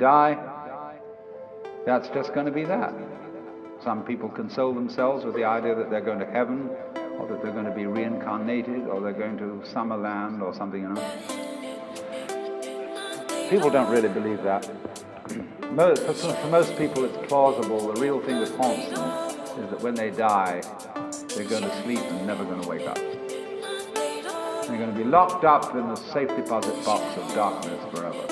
die, that's just going to be that. Some people console themselves with the idea that they're going to heaven, or that they're going to be reincarnated, or they're going to Summerland or something, People don't really believe that. For most people it's plausible. The real thing that haunts them is that when they die, they're going to sleep and never going to wake up. They're going to be locked up in the safe deposit box of darkness forever.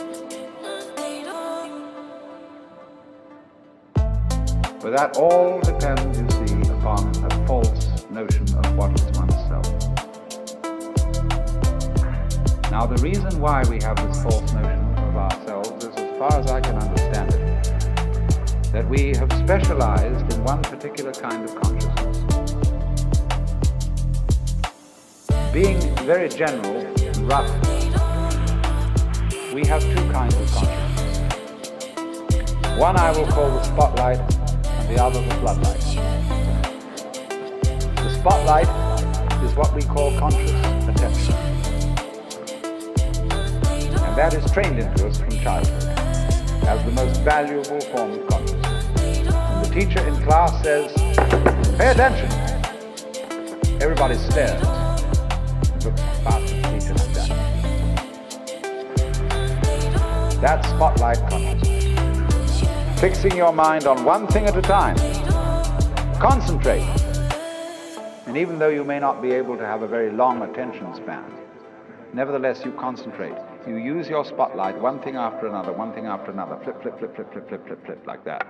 But that all depends, you see, upon a false notion of what is oneself. Now, the reason why we have this false notion of ourselves is, as far as I can understand it, that we have specialized in one particular kind of consciousness. Being very general and rough, we have two kinds of consciousness. One I will call the spotlight, and the other the floodlight. The spotlight is what we call conscious attention. And that is trained into us from childhood as the most valuable form of consciousness. And the teacher in class says, "Pay attention." Everybody stares and looks past the teacher like that. That's spotlight consciousness. Fixing your mind on one thing at a time. Concentrate. And even though you may not be able to have a very long attention span, nevertheless you concentrate. You use your spotlight, one thing after another, one thing after another, flip, flip, flip, flip, flip, flip, flip, flip, like that.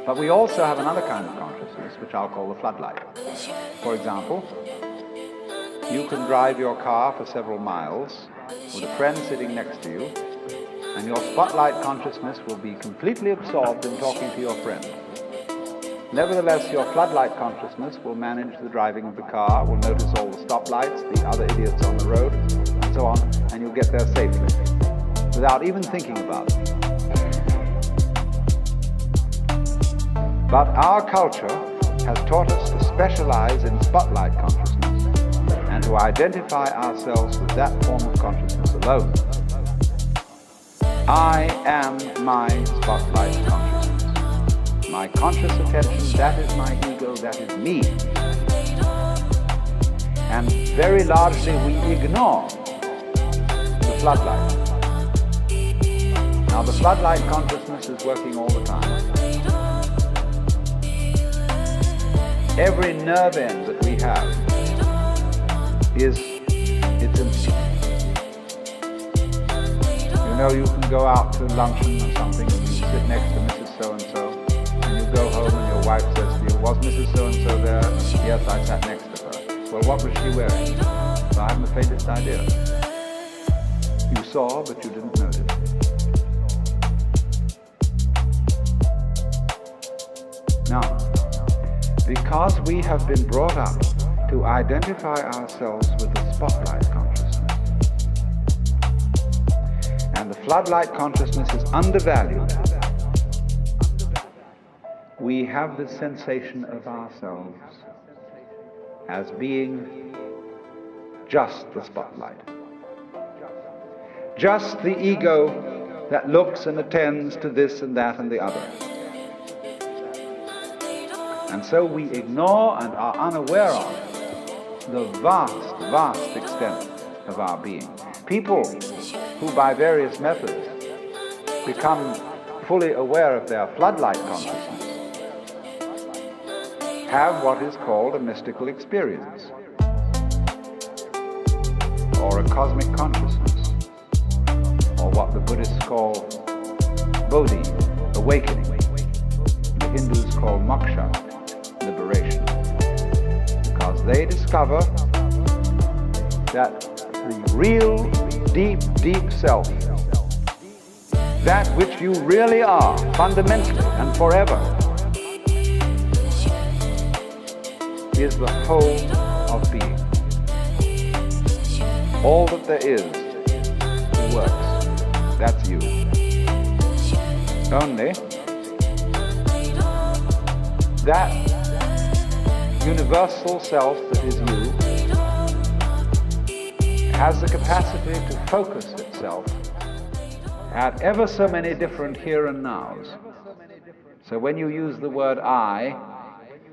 But we also have another kind of consciousness, which I'll call the floodlight. For example, you can drive your car for several miles with a friend sitting next to you, and your spotlight consciousness will be completely absorbed in talking to your friend. Nevertheless, your floodlight consciousness will manage the driving of the car, will notice all the stoplights, the other idiots on the road, and so on, and you'll get there safely, without even thinking about it. But our culture has taught us to specialize in spotlight consciousness, and to identify ourselves with that form of consciousness alone. I am my spotlight consciousness. My conscious attention, that is my ego, that is me. And very largely we ignore the floodlight. Now the floodlight consciousness is working all the time. Every nerve end that we have is its instrument. You can go out to luncheon or something and you sit next to Mrs. So-and-so, and you go home and your wife says to you, "Was Mrs. So-and-so there?" "Yes, I sat next to her." "Well, what was she wearing?" "I haven't the faintest idea." You saw, but you didn't notice. Now, because we have been brought up to identify ourselves with the spotlight consciousness, and the floodlight consciousness is undervalued, we have the sensation of ourselves as being just the spotlight. Just the ego that looks and attends to this and that and the other. And so we ignore and are unaware of the vast, vast extent of our being. People who by various methods become fully aware of their floodlight consciousness have what is called a mystical experience, or a cosmic consciousness, or what the Buddhists call bodhi, awakening. The Hindus call moksha, liberation, because they discover that the real deep, deep self, that which you really are, fundamentally and forever, is the whole of being. All that there is works. That's you. Only that universal self that is you has the capacity to focus itself at ever so many different here and nows. So when you use the word I,